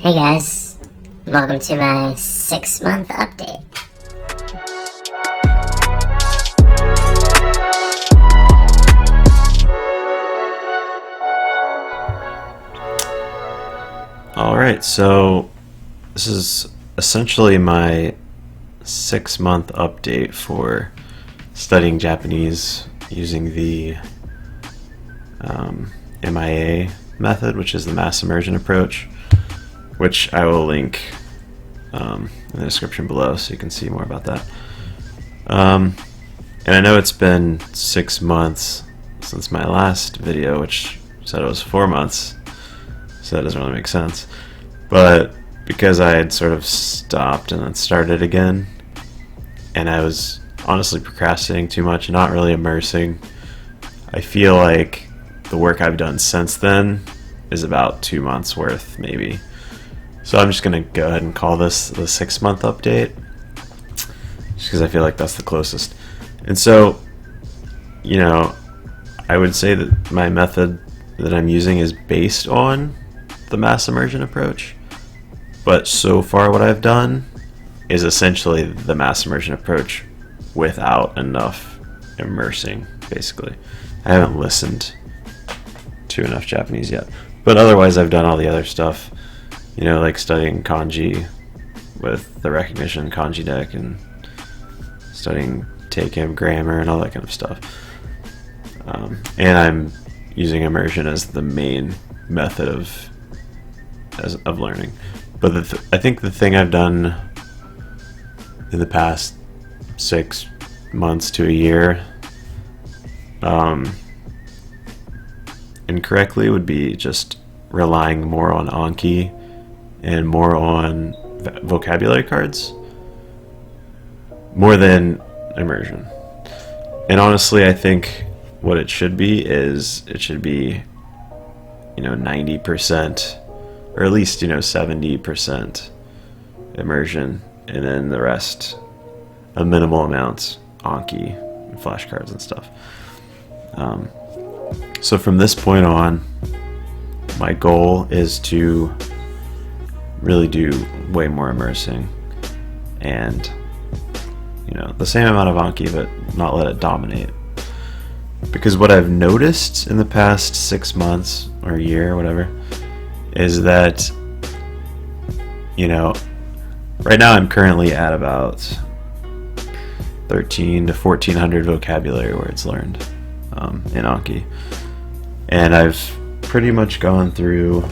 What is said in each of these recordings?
Hey guys, welcome to my 6-month update. Alright, so this is essentially my 6-month update for studying Japanese using the MIA method, which is the mass immersion approach, which I will link in the description below so you can see more about that. And I know it's been 6 months since my last video, which said it was 4 months, so that doesn't really make sense. But because I had sort of stopped and then started again, and I was honestly procrastinating too much and not really immersing, I feel like the work I've done since then is about 2 months worth, maybe. So I'm just going to go ahead and call this the 6-month update, just because I feel like that's the closest. And so, you know, I would say that my method that I'm using is based on the mass immersion approach, but so far what I've done is essentially the mass immersion approach without enough immersing, basically. I haven't listened to enough Japanese yet, but otherwise I've done all the other stuff, you know, like studying kanji with the recognition kanji deck and studying take-in grammar and all that kind of stuff. And I'm using immersion as the main method of learning. But I think the thing I've done in the past 6 months to a year incorrectly would be just relying more on Anki and more on vocabulary cards more than immersion. And honestly, I think what it should be is it should be, you know, 90% or at least, you know, 70% immersion, and then the rest, a minimal amount Anki and flashcards and stuff. So from this point on, my goal is to really do way more immersing and, you know, the same amount of Anki, but not let it dominate. Because what I've noticed in the past 6 months or a year or whatever is that, you know, right now I'm currently at about 13 to 1400 vocabulary words learned in Anki. And I've pretty much gone through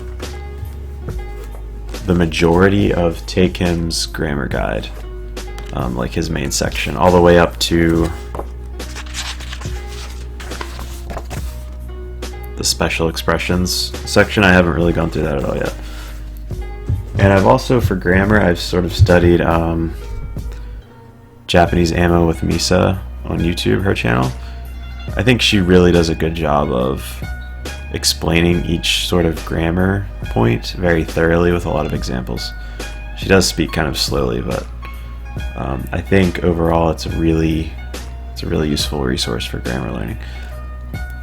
the majority of Take Him's grammar guide, like his main section, all the way up to the special expressions section. I haven't really gone through that at all yet. And I've also, for grammar, I've sort of studied Japanese Ammo with Misa on YouTube, her channel. I think she really does a good job of explaining each sort of grammar point very thoroughly with a lot of examples. She does speak kind of slowly, but I think overall it's a really useful resource for grammar learning.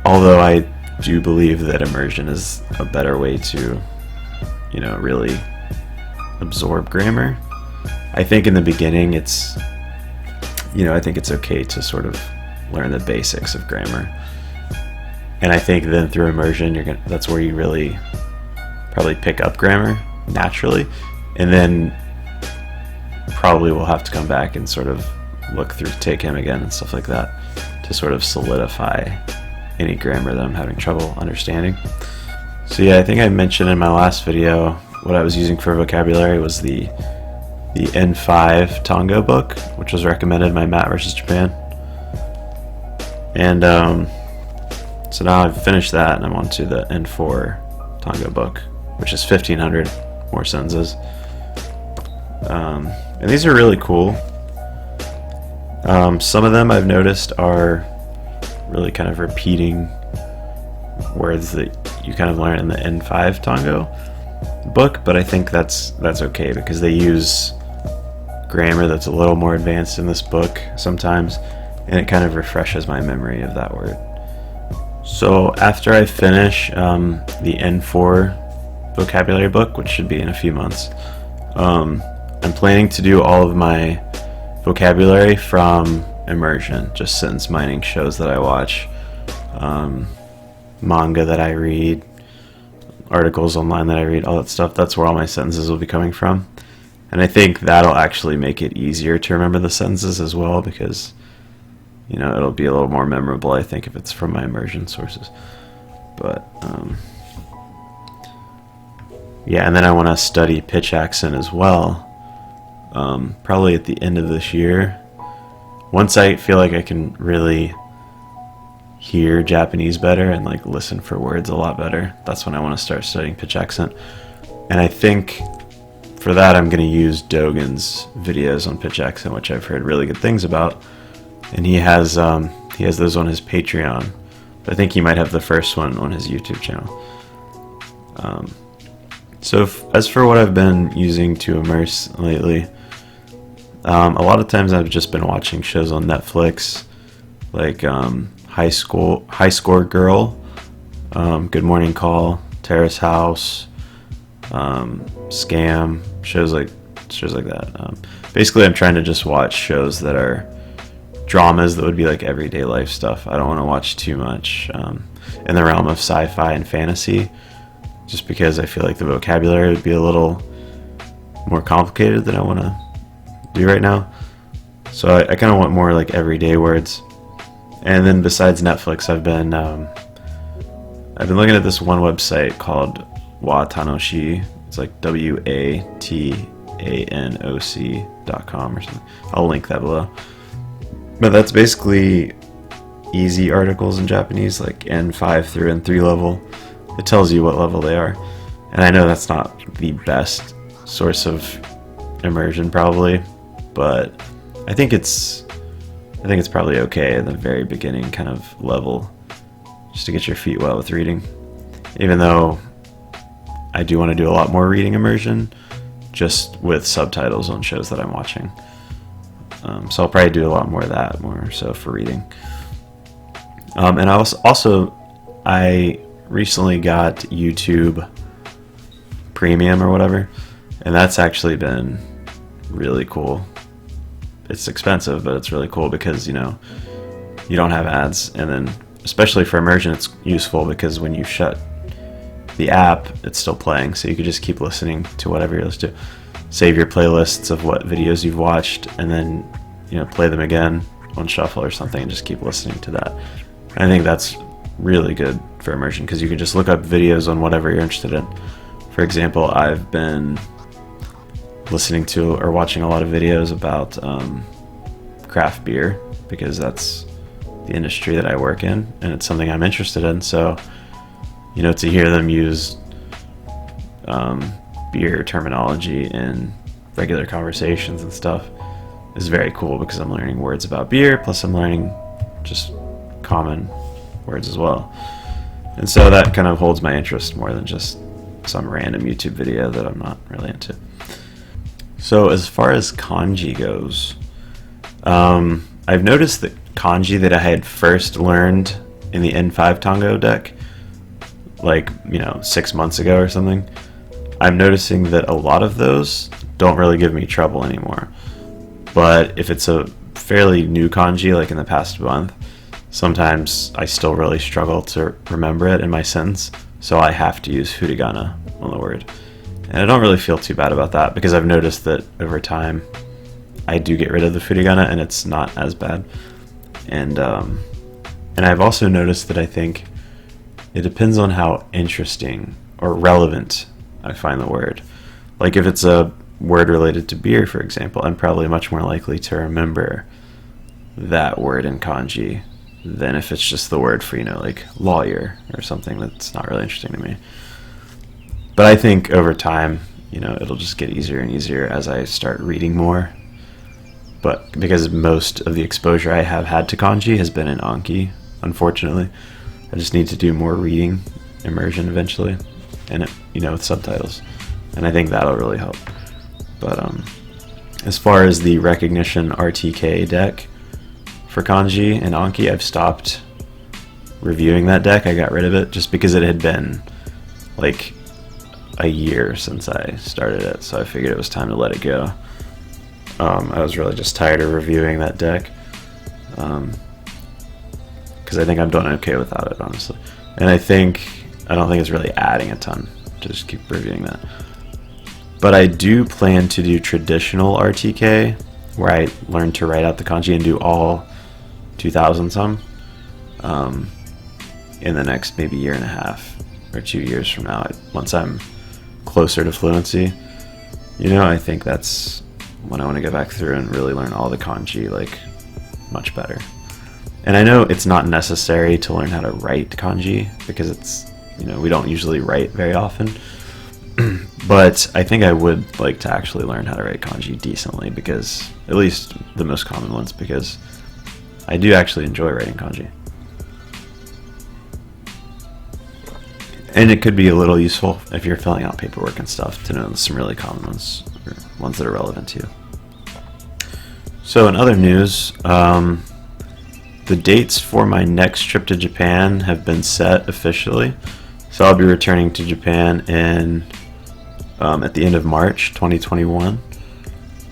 Although I do believe that immersion is a better way to, you know, really absorb grammar. I think in the beginning it's, you know, I think it's okay to sort of learn the basics of grammar. And I think then through immersion, that's where you really probably pick up grammar naturally, and then probably we'll have to come back and sort of look through Take Him again and stuff like that to sort of solidify any grammar that I'm having trouble understanding. So yeah, I think I mentioned in my last video what I was using for vocabulary was the N5 Tango book, which was recommended by Matt vs. Japan. And so now I've finished that and I'm on to the N4 Tango book, which is 1500 more sentences. And these are really cool. Some of them I've noticed are really kind of repeating words that you kind of learn in the N5 Tango book, but I think that's okay because they use grammar that's a little more advanced in this book sometimes, and it kind of refreshes my memory of that word. So after I finish the N4 vocabulary book, which should be in a few months. I'm planning to do all of my vocabulary from immersion, just sentence mining shows that I watch, manga that I read, articles online that I read, all that stuff. That's where all my sentences will be coming from. And I think that'll actually make it easier to remember the sentences as well, because it'll be a little more memorable, I think, if it's from my immersion sources. But yeah, and then I want to study pitch accent as well, probably at the end of this year. Once I feel like I can really hear Japanese better and like listen for words a lot better, that's when I want to start studying pitch accent. And I think for that I'm going to use Dogen's videos on pitch accent, which I've heard really good things about. And he has those on his Patreon. But I think he might have the first one on his YouTube channel. So as for what I've been using to immerse lately, a lot of times I've just been watching shows on Netflix, like High Score Girl, Good Morning Call, Terrace House, Scam, shows like that. Basically, I'm trying to just watch shows that are dramas that would be like everyday life stuff. I don't want to watch too much in the realm of sci-fi and fantasy, just because I feel like the vocabulary would be a little more complicated than I want to do right now. So I kind of want more like everyday words. And then besides Netflix, I've been looking at this one website called Watanoshi. It's like WATANOC.com or something. I'll link that below. But that's basically easy articles in Japanese, like N5 through N3 level. It tells you what level they are. And I know that's not the best source of immersion probably, but I think it's probably okay in the very beginning kind of level, just to get your feet wet with reading. Even though I do want to do a lot more reading immersion, just with subtitles on shows that I'm watching. So I'll probably do a lot more of that, more so for reading. And I recently got YouTube Premium or whatever, and that's actually been really cool. It's expensive, but it's really cool because you don't have ads, and then especially for immersion it's useful because when you shut the app it's still playing, so you could just keep listening to whatever you're listening to. Save your playlists of what videos you've watched, and then play them again on shuffle or something and just keep listening to that. I think that's really good for immersion because you can just look up videos on whatever you're interested in. For example, I've been listening to or watching a lot of videos about craft beer because that's the industry that I work in and it's something I'm interested in. So to hear them use beer terminology in regular conversations and stuff is very cool because I'm learning words about beer, plus I'm learning just common words as well. And so that kind of holds my interest more than just some random YouTube video that I'm not really into. So as far as kanji goes, I've noticed that kanji that I had first learned in the N5 Tango deck, like 6 months ago or something, I'm noticing that a lot of those don't really give me trouble anymore. But if it's a fairly new kanji, like in the past month, sometimes I still really struggle to remember it in my sentence, so I have to use furigana on the word. And I don't really feel too bad about that because I've noticed that over time I do get rid of the furigana and it's not as bad. And I've also noticed that I think it depends on how interesting or relevant I find the word. Like if it's a word related to beer, for example, I'm probably much more likely to remember that word in kanji than if it's just the word for, like lawyer or something that's not really interesting to me. But I think over time, it'll just get easier and easier as I start reading more. But because most of the exposure I have had to kanji has been in Anki, unfortunately, I just need to do more reading immersion eventually, and with subtitles, and I think that'll really help. But as far as the recognition RTK deck for kanji and Anki, I've stopped reviewing that deck. I got rid of it just because it had been like a year since I started it, so I figured it was time to let it go. I was really just tired of reviewing that deck, because I think I'm doing okay without it, honestly. And I don't think it's really adding a ton to just keep reviewing that. But I do plan to do traditional RTK, where I learn to write out the kanji and do all 2,000 some in the next maybe year and a half or 2 years from now, once I'm closer to fluency. I think that's when I want to go back through and really learn all the kanji like much better. And I know it's not necessary to learn how to write kanji, because it's, we don't usually write very often. But I think I would like to actually learn how to write kanji decently, because at least the most common ones, because I do actually enjoy writing kanji. And it could be a little useful if you're filling out paperwork and stuff to know some really common ones, or ones that are relevant to you. So in other news, the dates for my next trip to Japan have been set officially. So I'll be returning to Japan at the end of March 2021.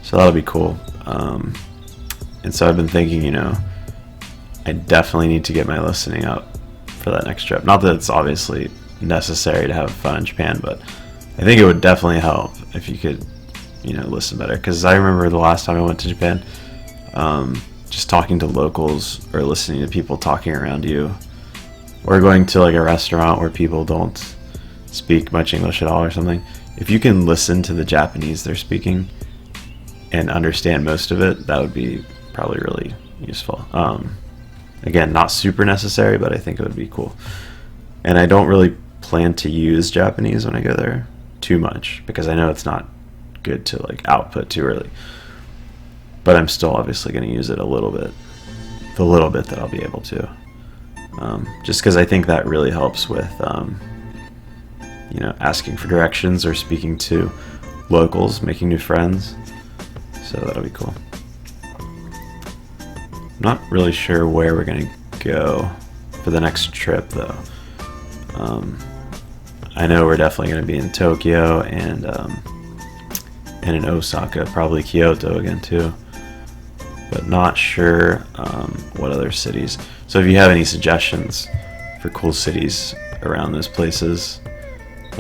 So that'll be cool. And so I've been thinking, I definitely need to get my listening up for that next trip. Not that it's obviously necessary to have fun in Japan, but I think it would definitely help if you could, listen better. Because I remember the last time I went to Japan, just talking to locals or listening to people talking around you, or going to like a restaurant where people don't speak much English at all or something. If you can listen to the Japanese they're speaking and understand most of it, that would be probably really useful. Again, not super necessary, but I think it would be cool. And I don't really plan to use Japanese when I go there too much, because I know it's not good to like output too early. But I'm still obviously going to use it a little bit, the little bit that I'll be able to. Just because I think that really helps with, asking for directions or speaking to locals, making new friends. So that'll be cool. I'm not really sure where we're going to go for the next trip, though. I know we're definitely going to be in Tokyo and in Osaka, probably Kyoto again too, but not sure what other cities. So if you have any suggestions for cool cities around those places,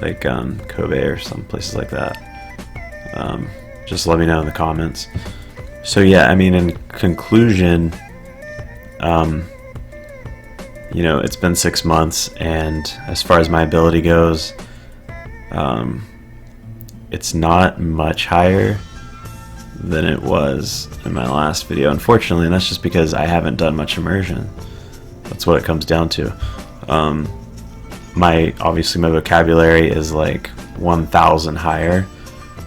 like Kobe or some places like that, just let me know in the comments. So yeah, I mean, in conclusion, it's been 6 months, and as far as my ability goes, it's not much higher than it was in my last video, unfortunately, and that's just because I haven't done much immersion. That's what it comes down to. My vocabulary is like 1,000 higher,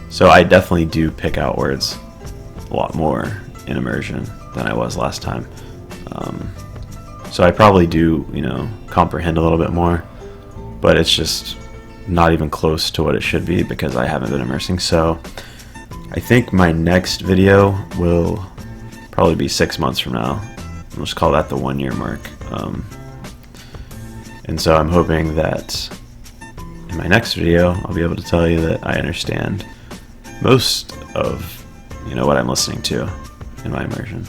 so I definitely do pick out words a lot more in immersion than I was last time. So I probably do, comprehend a little bit more, but it's just not even close to what it should be because I haven't been immersing. So I think my next video will probably be 6 months from now. We'll just call that the 1 year mark. And so I'm hoping that in my next video, I'll be able to tell you that I understand most of, what I'm listening to in my immersion.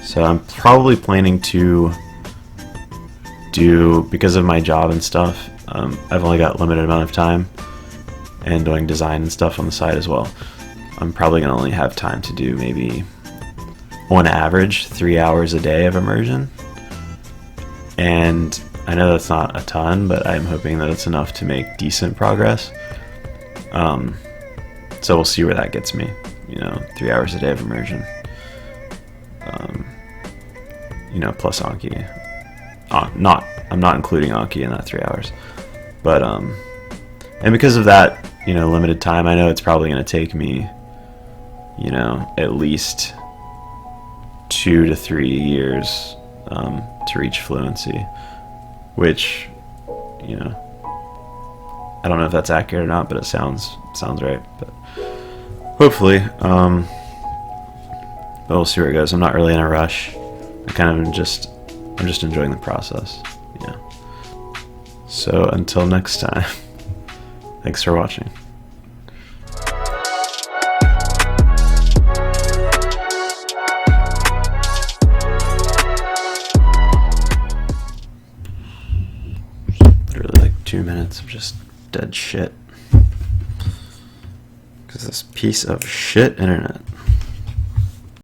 So I'm probably planning to do, because of my job and stuff, I've only got limited amount of time, and doing design and stuff on the side as well. I'm probably going to only have time to do maybe, on average, 3 hours a day of immersion. And I know that's not a ton, but I'm hoping that it's enough to make decent progress. So we'll see where that gets me. 3 hours a day of immersion. Plus Anki. I'm not including Anki in that 3 hours. But, and because of that, limited time, I know it's probably going to take me, at least 2 to 3 years to reach fluency, which, I don't know if that's accurate or not, but it sounds right. But hopefully, but we'll see where it goes. I'm not really in a rush. I'm just enjoying the process. So until next time, Thanks for watching. Literally like 2 minutes of just dead shit. Because this piece of shit internet.